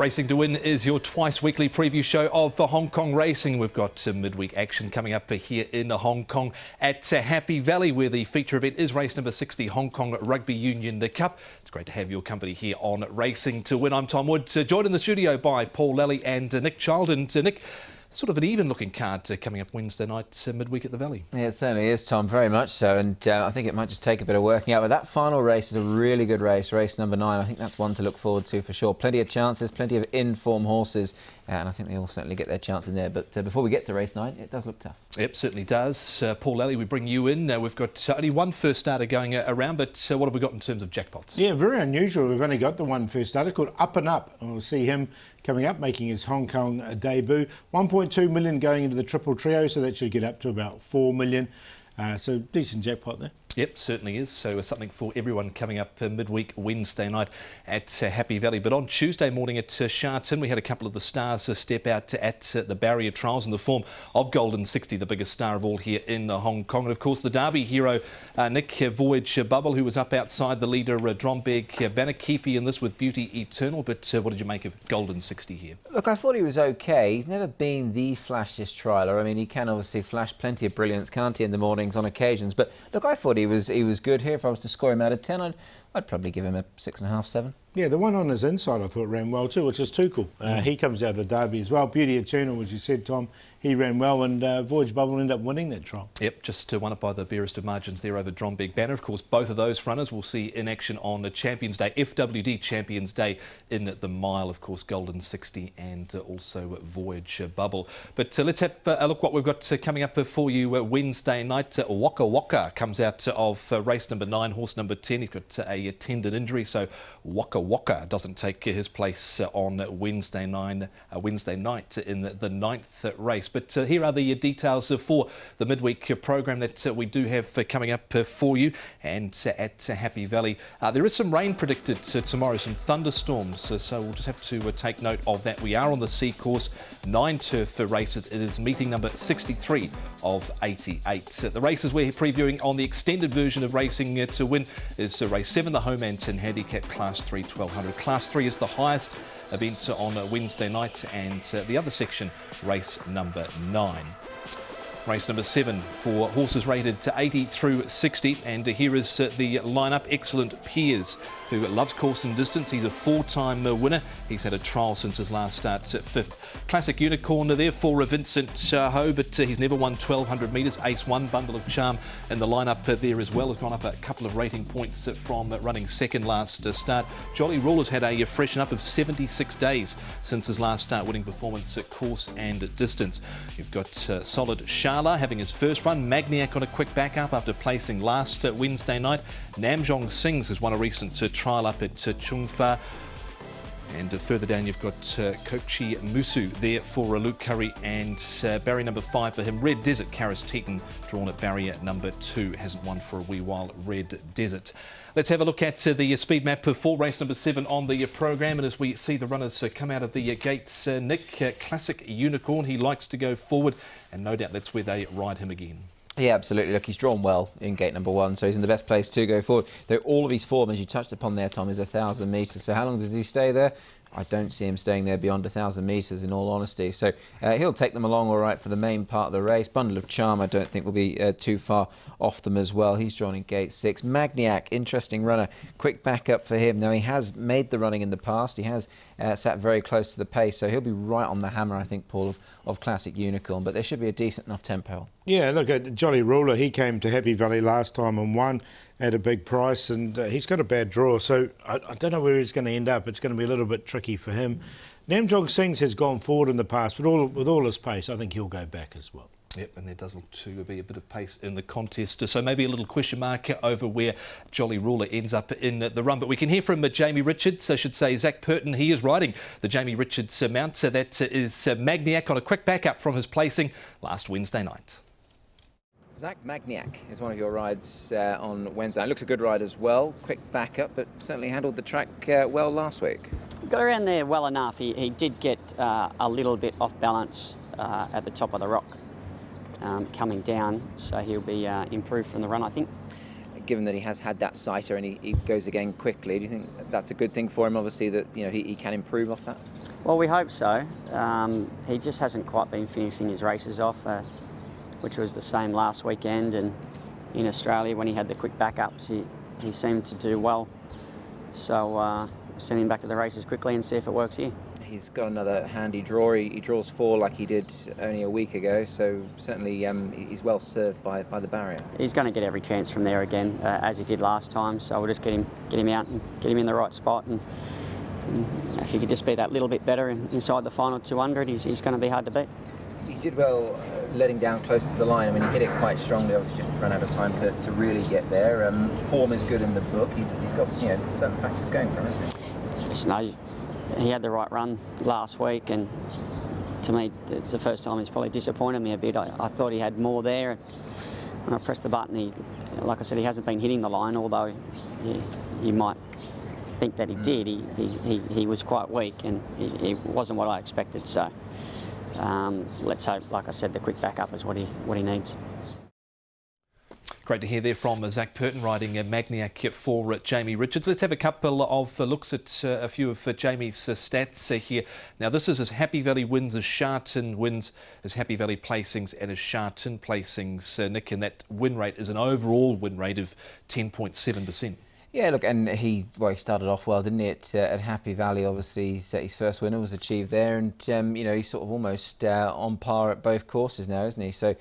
Racing to Win is your twice weekly preview show of the Hong Kong racing. We've got midweek action coming up here in Hong Kong at Happy Valley, where the feature event is race number 6, the Hong Kong Rugby Union Cup. It's great to have your company here on Racing to Win. I'm Tom Wood, joined in the studio by Paul Lally and Nick Child. And Nick, sort of an even-looking card coming up Wednesday night midweek at the Valley. Yeah, it certainly is, Tom, very much so. And I think it might just take a bit of working out. But that final race is a really good race, race number 9. I think that's one to look forward to for sure. Plenty of chances, plenty of in-form horses. And I think they all certainly get their chance in there. But before we get to race 9, it does look tough. It certainly does. Paul Lally, we bring you in. We've got only one first starter going around, but what have we got in terms of jackpots? Yeah, very unusual. We've only got the one first starter called Up and Up. And we'll see him coming up, making his Hong Kong debut. 1.2 million going into the triple trio, so that should get up to about 4 million. So decent jackpot there. Yep, certainly is. So something for everyone coming up midweek Wednesday night at Happy Valley. But on Tuesday morning at Sha Tin, we had a couple of the stars step out at the barrier trials in the form of Golden 60, the biggest star of all here in Hong Kong. And of course, the Derby hero, Nick Voyage Bubble, who was up outside the leader, Dromberg Banner. Keefe in this with Beauty Eternal. But what did you make of Golden 60 here? Look, I thought he was okay. He's never been the flashiest trialer. I mean, he can obviously flash plenty of brilliance, can't he, in the mornings on occasions. But look, I thought he was good here. If I was to score him out of 10, I'd probably give him a 6.5, 7. Yeah, the one on his inside I thought ran well too, which is too cool. He comes out of the Derby as well. Beauty Eternal, as you said, Tom, he ran well, and Voyage Bubble ended up winning that trial. Yep, just won it by the barest of margins there over Dromberg Banner. Of course, both of those runners we'll see in action on the Champions Day, FWD Champions Day in the mile, of course, Golden 60 and also Voyage Bubble. But let's have a look what we've got coming up for you Wednesday night. Waka Waka comes out of race number 9, horse number 10. He's got a tendon injury, so Waka Waka doesn't take his place on Wednesday night in the 9th race. But here are the details for the midweek program that we do have coming up for you. And at Happy Valley, there is some rain predicted tomorrow, some thunderstorms. So we'll just have to take note of that. We are on the C course, 9 turf races. It is meeting number 63 of 88. The races we're previewing on the extended version of Racing to Win is race 7, the home and handicap Class 3 1200. Class 3 is the highest event on Wednesday night, and the other section, race number 9. Race number 7 for horses rated to 80 through 60. And here is the lineup. Excellent Piers, who loves course and distance. He's a 4-time winner. He's had a trial since his last start at 5th. Classic Unicorn there for Vincent Ho, but he's never won 1200 metres. Ace 1, Bundle of Charm in the lineup there as well. Has gone up a couple of rating points from running second last start. Jolly Ruler's had a freshen up of 76 days since his last start, winning performance at course and distance. You've got solid Sharla having his first run. Magniac on a quick back up after placing last Wednesday night. Namjong Sings has won a recent trial up at Chung Fa. And further down you've got Kochi Musu there for Luke Curry, and barrier number 5 for him. Red Desert, Karis Teton, drawn at barrier number 2. Hasn't won for a wee while, Red Desert. Let's have a look at the speed map for race number 7 on the programme. And as we see the runners come out of the gates, Nick, Classic Unicorn, he likes to go forward, and no doubt that's where they ride him again. Yeah, absolutely. Look, he's drawn well in gate number 1, so he's in the best place to go forward. Though all of his form, as you touched upon there, Tom, is 1,000 metres. So how long does he stay there? I don't see him staying there beyond 1,000 metres, in all honesty. So he'll take them along all right for the main part of the race. Bundle of Charm, I don't think will be too far off them as well. He's drawn in gate 6. Magniac, interesting runner. Quick backup for him. Now, he has made the running in the past. He has sat very close to the pace, so he'll be right on the hammer, I think, Paul, of Classic Unicorn. But there should be a decent enough tempo. Yeah, look at Jolly Ruler. He came to Happy Valley last time and won at a big price, and he's got a bad draw, so I don't know where he's going to end up. It's going to be a little bit tricky for him. Namjong Sings has gone forward in the past, but with all his pace, I think he'll go back as well. Yep, and there does look to be a bit of pace in the contest. So maybe a little question mark over where Jolly Ruler ends up in the run. But we can hear from Jamie Richards. I should say Zach Purton. He is riding the Jamie Richards mount. That is Magniac on a quick backup from his placing last Wednesday night. Zach, Magniac is one of your rides on Wednesday. It looks a good ride as well. Quick backup, but certainly handled the track well last week. Got around there well enough. He did get a little bit off balance at the top of the rock coming down, so he'll be improved from the run, I think. Given that he has had that sighter and he goes again quickly, do you think that's a good thing for him, obviously, that he can improve off that? Well, we hope so. He just hasn't quite been finishing his races off, which was the same last weekend, and in Australia when he had the quick backups, he seemed to do well. So send him back to the races quickly and see if it works here. He's got another handy draw. He draws 4 like he did only a week ago, so certainly he's well served by the barrier. He's going to get every chance from there again, as he did last time. So we'll just get him out and get him in the right spot. And if he could just be that little bit better inside the final 200, he's going to be hard to beat. He did well letting down close to the line. I mean, he hit it quite strongly. Obviously, just ran out of time to really get there. Form is good in the book. He's got certain factors going for him, hasn't he? Listen, he had the right run last week, and to me, it's the first time he's probably disappointed me a bit. I thought he had more there. And when I pressed the button, like I said, he hasn't been hitting the line, although you might think that he did. He was quite weak, and he wasn't what I expected. So let's hope, like I said, the quick backup is what he needs. Great to hear there from Zach Purton riding Magniac for Jamie Richards. Let's have a couple of looks at a few of Jamie's stats here. Now, this is his Happy Valley wins, as Sharton wins, his Happy Valley placings and his Sharton placings, Nick, and that win rate is an overall win rate of 10.7%. Yeah, look, and he started off well, didn't he, at Happy Valley? Obviously, his first winner was achieved there, and he's sort of almost on par at both courses now, isn't he? So,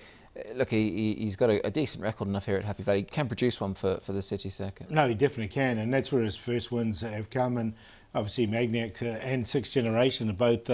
look, he's got a decent record enough here at Happy Valley. He can produce one for the city circuit. No, he definitely can, and that's where his first wins have come. And obviously, Magniac and Sixth Generation are both.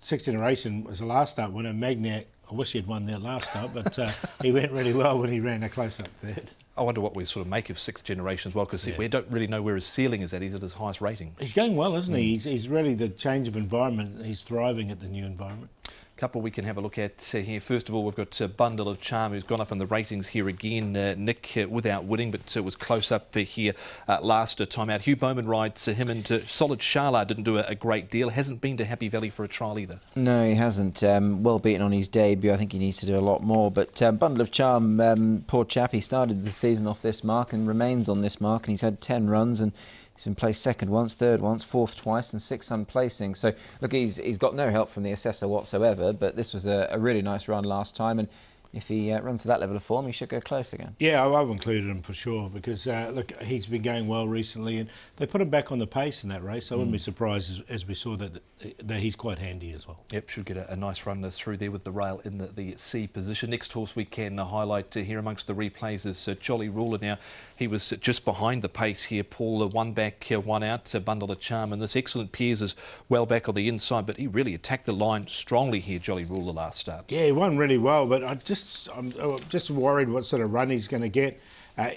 Sixth Generation was the last start winner. Magniac, I wish he had won there last start, but he went really well when he ran a close-up third. I wonder what we sort of make of Sixth Generation as well, because we don't really know where his ceiling is at. He's at his highest rating. He's going well, isn't he? He's really the change of environment. He's thriving at the new environment. Couple we can have a look at here. First of all, we've got Bundle of Charm, who's gone up in the ratings here again, Nick, without winning, but was close up here last time out. Hugh Bowman rides him, and Solid Charla didn't do a great deal. Hasn't been to Happy Valley for a trial either. No, he hasn't. Well beaten on his debut. I think he needs to do a lot more. But Bundle of Charm, poor chap, he started the season off this mark and remains on this mark, and he's had 10 runs, and he's been placed second once, third once, fourth twice, and 6 unplacing. So, look, he's got no help from the assessor whatsoever, but this was a really nice run last time, and if he runs to that level of form, he should go close again. Yeah, I've included him for sure, because, look, he's been going well recently, and they put him back on the pace in that race. I wouldn't be surprised, as we saw, that he's quite handy as well. Yep, should get a nice run through there with the rail in the C position. Next horse we can highlight here amongst the replays is Jolly Ruler. Now, he was just behind the pace here, Paul. One back, one out, Bundle of Charm, and this Excellent Piers is well back on the inside, but he really attacked the line strongly here, Jolly Ruler, last start. Yeah, he won really well, but I'm just worried what sort of run he's going to get.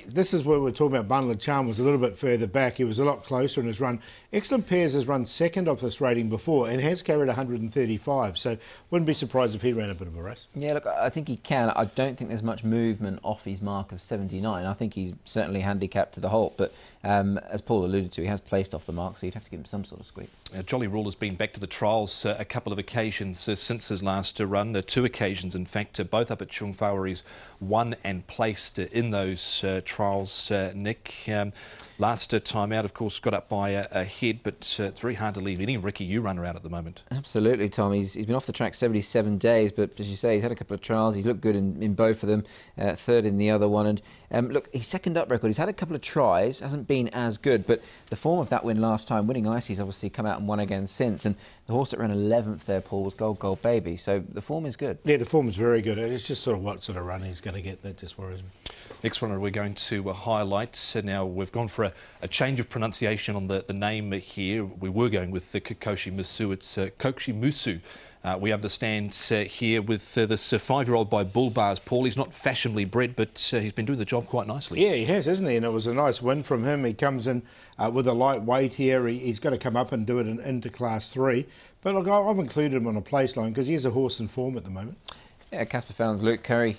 This is where we're talking about. Bundle of Charm was a little bit further back. He was a lot closer in his run. Excellent Pairs has run second off this rating before and has carried 135, so wouldn't be surprised if he ran a bit of a race. Yeah, look, I think he can. I don't think there's much movement off his mark of 79. I think he's certainly handicapped to the halt, but as Paul alluded to, he has placed off the mark, so you'd have to give him some sort of squeak. Jolly Ruler's been back to the trials a couple of occasions since his last run, 2 occasions in fact, both up at Chung Fa, where he's won and placed in those trials, Nick. Last time out, of course, got up by a head, but it's very hard to leave any Ricky U runner out at the moment. Absolutely, Tom. He's been off the track 77 days, but as you say, he's had a couple of trials. He's looked good in both of them, third in the other one. And look, his second up record, he's had a couple of tries, hasn't been as good, but the form of that win last time, winning Icy's obviously come out and won again since. And the horse that ran 11th there, Paul, was Gold Baby. So the form is good. Yeah, the form is very good. It's just sort of what sort of run he's going to get that just worries me. Next runner we're going to highlight. Now, we've gone for a change of pronunciation on the name here. We were going with the Kokoshi Musu. It's Kokoshi Musu. We understand here with this 5-year-old by Bull Bars, Paul. He's not fashionably bred, but he's been doing the job quite nicely. Yeah, he has, hasn't he? And it was a nice win from him. He comes in with a light weight here. He's got to come up and do it into Class 3. But look, I've included him on a place line because he is a horse in form at the moment. Yeah, Casper Fownes, Luke Curry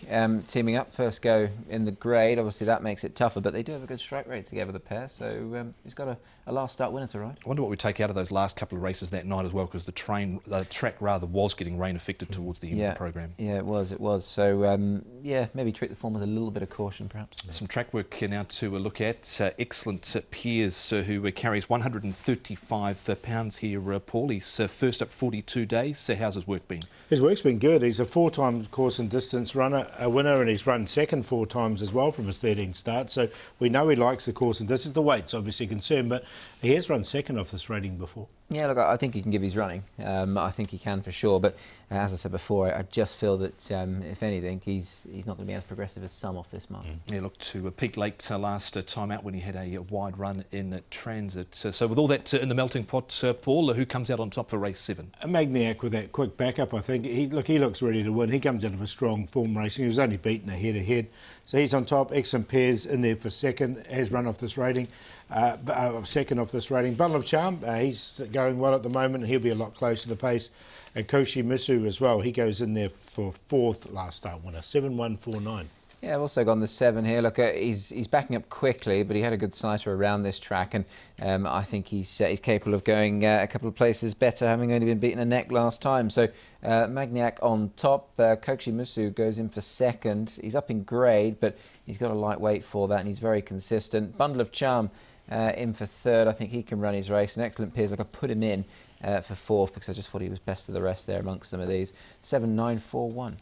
teaming up, first go in the grade. Obviously that makes it tougher, but they do have a good strike rate together, the pair, so he's got a last start winner to ride. I wonder what we take out of those last couple of races that night as well, because the track rather was getting rain affected towards the end of the programme. Yeah, it was. So, yeah, maybe treat the form with a little bit of caution, perhaps. Some track work now to look at. Excellent Piers, who carries 135 pounds here, Paul. He's first up 42 days. How's his work been? His work's been good. He's a 4-time course and distance runner, a winner, and he's run second 4 times as well from his 13 starts. So we know he likes the course and distance. The weight's obviously a concern, but he has run second off this rating before. Yeah, look, I think he can give his running. I think he can for sure. But as I said before, I just feel that if anything, he's not going to be as progressive as some off this mark. Yeah, look to peak late last time out when he had a wide run in transit. So with all that in the melting pot, Paul, who comes out on top for race 7? Magniac with that quick backup, I think. He looks ready to win. He comes out of a strong form racing. He was only beaten a head-to-head. So he's on top. Excellent Pairs in there for second. Has run off this rating. Second off this rating. Bundle of Charm, he's going well at the moment. He'll be a lot closer to the pace. And Koshi Misu as well. He goes in there for 4th last start winner. 7-1-4-9. Yeah, I've also gone the 7 here. Look, he's backing up quickly, but he had a good sighter around this track, and I think he's capable of going a couple of places better, having only been beaten a neck last time. So Magniac on top. Koshi Misu goes in for second. He's up in grade, but he's got a lightweight for that, and he's very consistent. Bundle of Charm in for third. I think he can run his race. An Excellent Piers, like I put him in for 4th because I just thought he was best of the rest there amongst some of these. 7-9-4-1.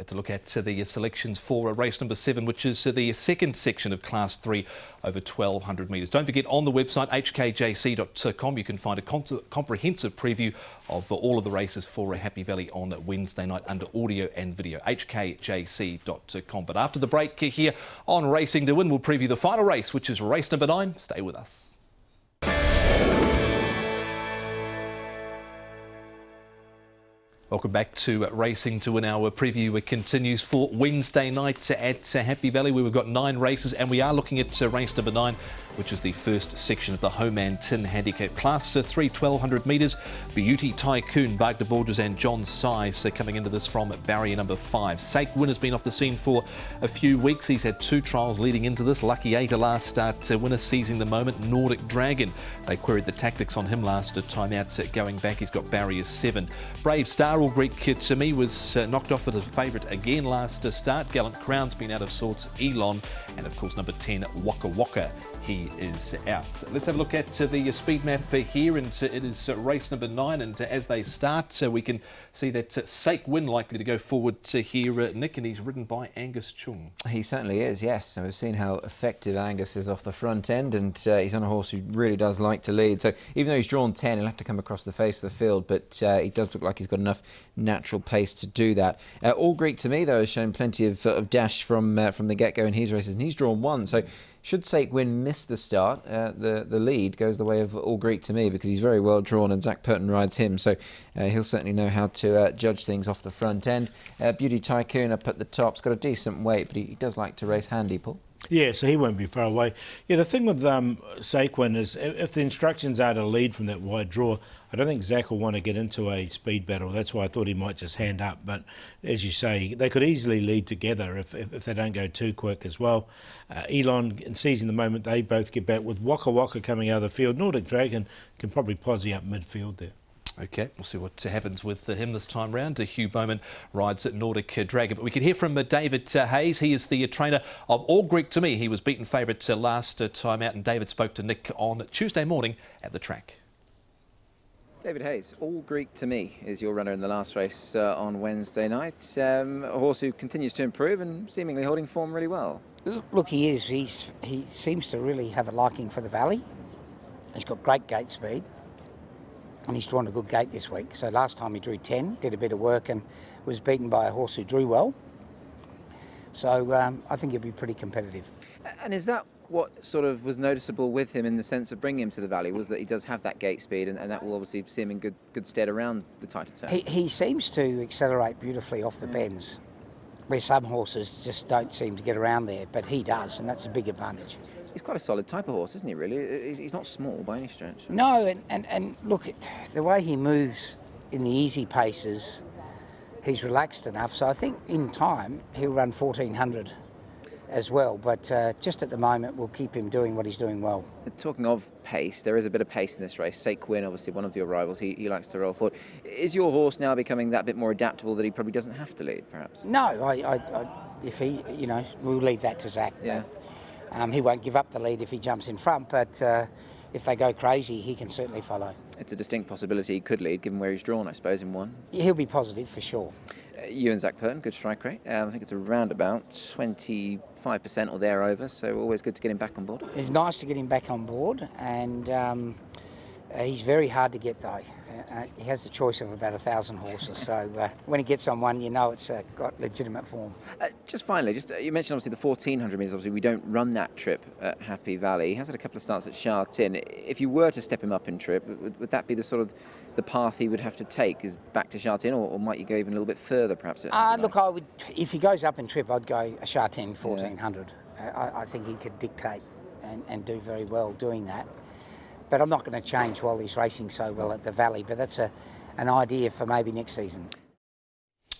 To look at the selections for race number 7, which is the second section of Class 3 over 1,200 metres. Don't forget, on the website hkjc.com you can find a comprehensive preview of all of the races for Happy Valley on Wednesday night under audio and video. hkjc.com. But after the break here on Racing to Win, we'll preview the final race, which is race number 9. Stay with us. Welcome back to Racing to Win. Our preview continues for Wednesday night at Happy Valley, where we've got 9 races, and we are looking at race number 9, which is the first section of the Homan Tin Handicap. Class 3, 1,200 metres. Beauty Tycoon, Wagner Borges and John Size coming into this from barrier number 5. Sake Win has been off the scene for a few weeks. He's had 2 trials leading into this. Lucky 8 last start winner, seizing the moment. Nordic Dragon, they queried the tactics on him last time out. Going back, he's got barrier 7. Brave Star, All Greek to me, was knocked off as a favourite again last start. Gallant Crown's been out of sorts. Elon, and of course number 10, Waka Waka, he is out. Let's have a look at the speed map here, and it is race number 9, and as they start we can see that Sake Win likely to go forward here, Nick, and he's ridden by Angus Chung. He certainly is, yes. So we've seen how effective Angus is off the front end, and he's on a horse who really does like to lead. So even though he's drawn 10, he'll have to come across the face of the field, but he does look like he's got enough natural pace to do that. All Greek to me, though, has shown plenty of dash from the get-go in his races, and he's drawn 1. So should Sake Win miss the start, the lead goes the way of All Greek to me, because he's very well drawn and Zach Purton rides him, so he'll certainly know how to judge things off the front end. Beauty Tycoon up at the top, he's got a decent weight, but he does like to race handy, Paul. Yeah, so he won't be far away. Yeah, the thing with Sake Win is if the instructions are to lead from that wide draw, I don't think Zach will want to get into a speed battle. That's why I thought he might just hand up. But as you say, they could easily lead together if they don't go too quick as well. Elon, seizing the moment, they both get back with Waka Waka coming out of the field. Nordic Dragon can probably posse up midfield there. OK, we'll see what happens with him this time round. Hugh Bowman rides at Nordic Dragon. But we can hear from David Hayes. He is the trainer of All Greek to me. He was beaten favourite last time out, and David spoke to Nick on Tuesday morning at the track. David Hayes, All Greek to me is your runner in the last race on Wednesday night. A horse who continues to improve and seemingly holding form really well. Look, he is. He seems to really have a liking for the valley. He's got great gate speed. And he's drawn a good gate this week. So last time he drew 10, did a bit of work and was beaten by a horse who drew well. So I think he'll be pretty competitive. And is that what sort of was noticeable with him in the sense of bringing him to the valley, was that he does have that gate speed, and that will obviously see him in good stead around the tighter turn? He seems to accelerate beautifully off the bends, where some horses just don't seem to get around there, but he does, and that's a big advantage. He's quite a solid type of horse, isn't he, really? He's not small by any stretch. No, and look, the way he moves in the easy paces, he's relaxed enough. So I think in time he'll run 1400 as well, but just at the moment we'll keep him doing what he's doing well. Talking of pace, there is a bit of pace in this race. Saquin, obviously one of your rivals, he likes to roll forward. Is your horse now becoming that bit more adaptable that he probably doesn't have to lead, perhaps? No, if he, we'll leave that to Zach. Yeah. But, he won't give up the lead if he jumps in front, but if they go crazy, he can certainly follow. It's a distinct possibility he could lead, given where he's drawn, I suppose, in one. He'll be positive for sure. You and Zach Purton, good strike rate. I think it's around about 25% or there over, so always good to get him back on board. It's nice to get him back on board, and he's very hard to get though. He has the choice of about 1,000 horses, so when he gets on one, it's got legitimate form. Just finally, you mentioned obviously the 1,400 metres. Obviously, we don't run that trip at Happy Valley. He has had a couple of starts at Sha Tin. If you were to step him up in trip, would that be the sort of the path he would have to take, is back to Sha Tin, or might you go even a little bit further, perhaps? Look, I would, if he goes up in trip, I'd go a Sha Tin 1,400. Yeah. I think he could dictate and do very well doing that. But I'm not going to change while he's racing so well at the Valley, but that's an idea for maybe next season.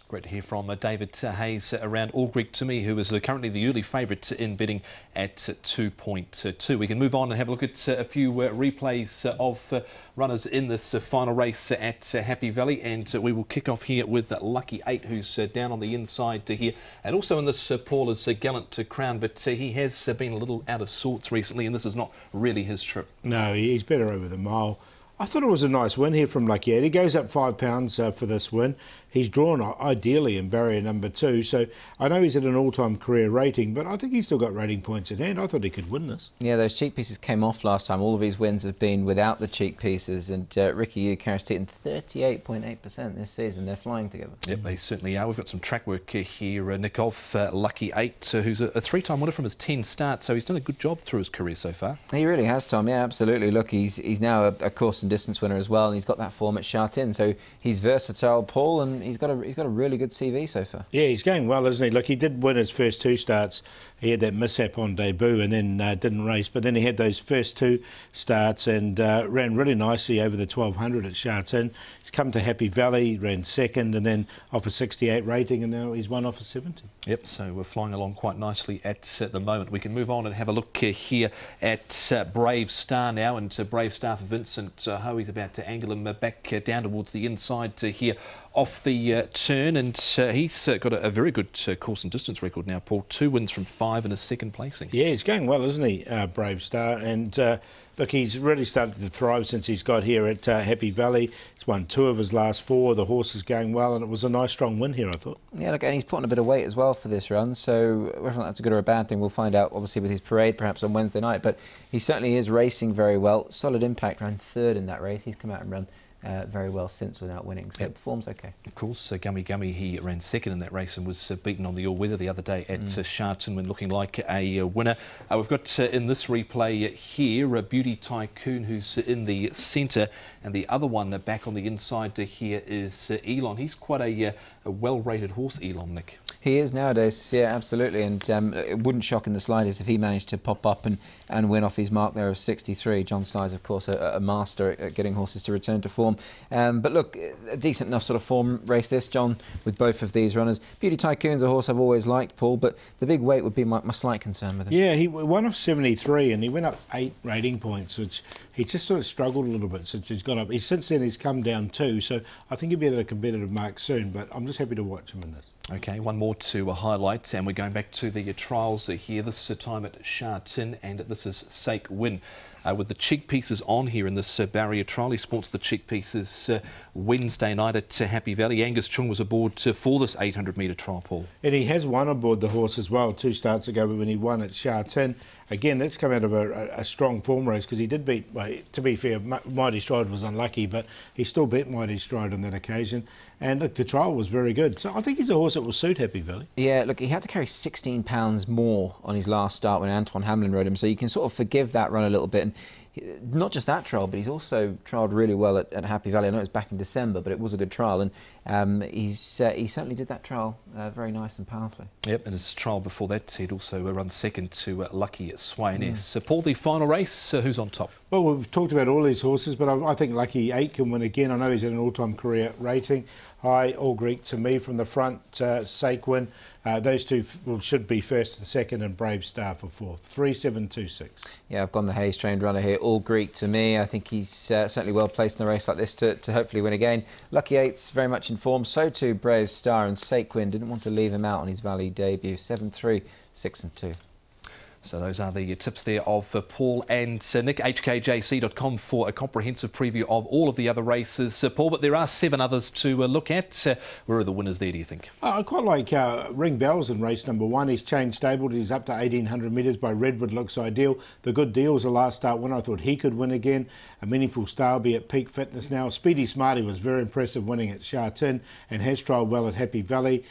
Great to hear from David Hayes around All Greek to me, who is currently the early favourite in bidding at 2.2. We can move on and have a look at a few replays of runners in this final race at Happy Valley, and we will kick off here with Lucky 8, who's down on the inside here, and also in this Paul is Gallant Crown, but he has been a little out of sorts recently, and this is not really his trip. No, he's better over the mile. I thought it was a nice win here from Lucky 8. He goes up £5 for this win. He's drawn ideally in barrier number 2, so I know he's at an all-time career rating, but I think he's still got rating points in hand. I thought he could win this. Yeah, those cheek pieces came off last time. All of his wins have been without the cheek pieces, and Ricky Yu, Karis Teton, 38.8% this season. They're flying together. Yep, they certainly are. We've got some track work here, Nick, of Lucky 8, who's a 3-time winner from his 10 starts, so he's done a good job through his career so far. He really has, Tom. Yeah, absolutely. Look, he's now a course and distance winner as well, and he's got that form at Sha Tin, so he's versatile, Paul, and he's got a really good CV so far. Yeah, he's going well, isn't he? Look, he did win his first 2 starts. He had that mishap on debut and then didn't race, but then he had those first 2 starts and ran really nicely over the 1,200 at Sha Tin. He's come to Happy Valley, ran second, and then off a 68 rating, and now he's won off a 70. Yep, so we're flying along quite nicely at the moment. We can move on and have a look here at Brave Star now, and Brave Star for Vincent Ho. He's about to angle him back down towards the inside here off the turn, and he's got a very good course and distance record now, Paul. 2 wins from 5 and a second placing. Yeah, he's going well, isn't he, Brave Star? And look, he's really started to thrive since he's got here at Happy Valley. He's won 2 of his last 4. The horse is going well, and it was a nice, strong win here, I thought. Yeah, look, and he's putting a bit of weight as well for this run, so whether that's a good or a bad thing, we'll find out, obviously, with his parade perhaps on Wednesday night. But he certainly is racing very well. Solid Impact ran 3rd in that race. He's come out and run very well since without winning, so form's okay. Of course, Gummy Gummy, he ran 2nd in that race and was beaten on the all-weather the other day at Sha Tin when looking like a winner. We've got in this replay here Beauty Tycoon, who's in the centre, and the other one back on the inside here is Elon. He's quite a well-rated horse, Elon, Nick. He is nowadays, yeah, absolutely, and it wouldn't shock in the slightest if he managed to pop up and win off his mark there of 63. John Sly's, of course, a master at getting horses to return to form. But look, a decent enough sort of form race this, John, with both of these runners. Beauty Tycoon's a horse I've always liked, Paul, but the big weight would be my slight concern with him. Yeah, he won off 73 and he went up 8 rating points, which he just sort of struggled a little bit since he's got up. Since then he's come down 2, so I think he'll be at a competitive mark soon, but I'm just happy to watch him in this. Okay, one more to highlight, and we're going back to the trials here, this time at Sha Tin, and this is Saquin. With the cheek pieces on here in this barrier trial. He sports the cheek pieces Wednesday night at Happy Valley. Angus Chung was aboard for this 800-metre trial, Paul. And he has won aboard the horse as well 2 starts ago when he won at Sha Tin. Again, that's come out of a strong form race because he did beat, well, to be fair, Mighty Stride was unlucky, but he still beat Mighty Stride on that occasion. And look, the trial was very good. So I think he's a horse that will suit Happy Valley. Yeah, look, he had to carry 16 pounds more on his last start when Antoine Hamlin rode him, so you can sort of forgive that run a little bit. And not just that trial, but he's also trialled really well at Happy Valley. I know it was back in December, but it was a good trial, and he certainly did that trial very nice and powerfully. Yep, and his trial before that, he'd also run second to Lucky Swain. Paul, the final race, who's on top? Well, we've talked about all these horses, but I think Lucky 8 can win again. I know he's at an all-time career rating. High, All Greek to me from the front, Saquin. Those two should be first and second, and Brave Star for fourth. 3-7-2-6. Yeah, I've gone the Hayes trained runner here. All Greek to me. I think he's certainly well placed in a race like this to hopefully win again. Lucky 8's very much in form. So too Brave Star, and Saquin didn't want to leave him out on his Valley debut. 7-3, 6-2. So those are the tips there of Paul and Nick. HKJC.com for a comprehensive preview of all of the other races, Paul, but there are 7 others to look at. Where are the winners there, do you think? I quite like Ring Bells in race number 1. He's changed stable. He's up to 1,800 metres by Redwood. Looks ideal. The Good Deal's the last start winner. I thought he could win again. A Meaningful Star will be at peak fitness now. Speedy Smarty was very impressive winning at Sha Tin and has trialled well at Happy Valley.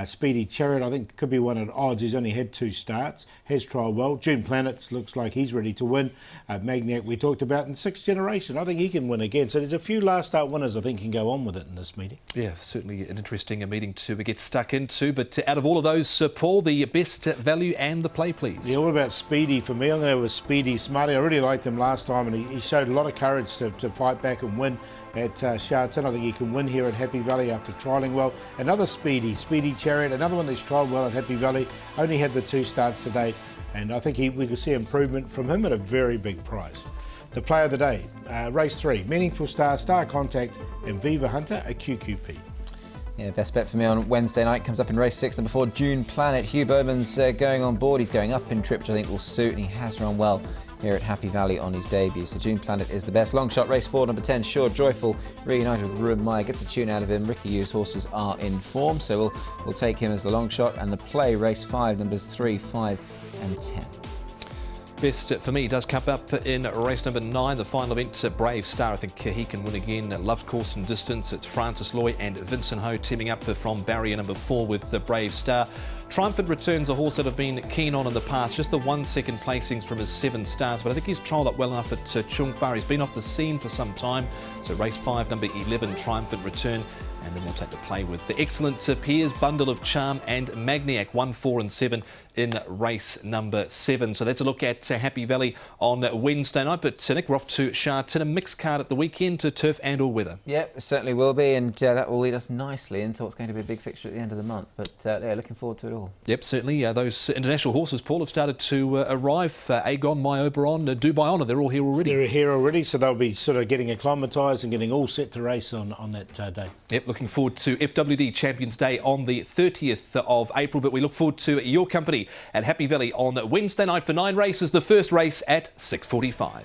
Speedy Chariot, I think, could be one at odds. He's only had 2 starts. Has trialled well. June Planets looks like he's ready to win. Magniac we talked about. And 6th Generation, I think he can win again. So there's a few last start winners I think can go on with it in this meeting. Yeah, certainly an interesting meeting to get stuck into. But out of all of those, Paul, the best value and the play, please. Yeah, all about Speedy for me. I'm going to go with Speedy Smarty. I really liked him last time, and he showed a lot of courage to fight back and win at Sha Tin. I think he can win here at Happy Valley after trialling well. Another Speedy Chariot, another one that's trialled well at Happy Valley. Only had the 2 starts today, and I think we could see improvement from him at a very big price. The play of the day, race 3, Meaningful Star, Star Contact, and Viva Hunter, a QQP. Yeah, best bet for me on Wednesday night comes up in race 6, number 4, June Planet. Hugh Bowman's going on board. He's going up in trip, which I think will suit, and he has run well here at Happy Valley on his debut. So June Planet is the best. Long shot, race 4, number 10, Sure Joyful, reunited with Ruben Meyer, gets a tune out of him. Ricky Hughes' horses are in form, so we'll take him as the long shot. And the play, race 5, numbers 3, 5 and 10. Best for me does come up in race number 9, the final event, Brave Star. I think he can win again. Loves Course and Distance. It's Francis Loy and Vincent Ho teaming up from barrier number 4 with the Brave Star. Triumphant Returns, a horse that I've been keen on in the past. Just the 1 second placings from his 7 starts, but I think he's trialled up well enough at Chung Fa. He's been off the scene for some time. So race 5, number 11, Triumphant Return. And then we'll take the play with the excellent Piers, Bundle of Charm and Magniac, 1, 4 and 7 in race number 7. So that's a look at Happy Valley on Wednesday night. But Nick, we're off to Sha Tin, a mixed card at the weekend to turf and all weather. Yeah, it certainly will be, and that will lead us nicely into what's going to be a big fixture at the end of the month. But yeah, looking forward to it all. Yep, certainly. Those international horses, Paul, have started to arrive. Agon, My Oberon, Dubai Honour, they're all here already. They're here already, so they'll be sort of getting acclimatised and getting all set to race on that day. Yep, looking forward to FWD Champions Day on the 30th of April, but we look forward to your company at Happy Valley on Wednesday night for 9 races, the first race at 6:45.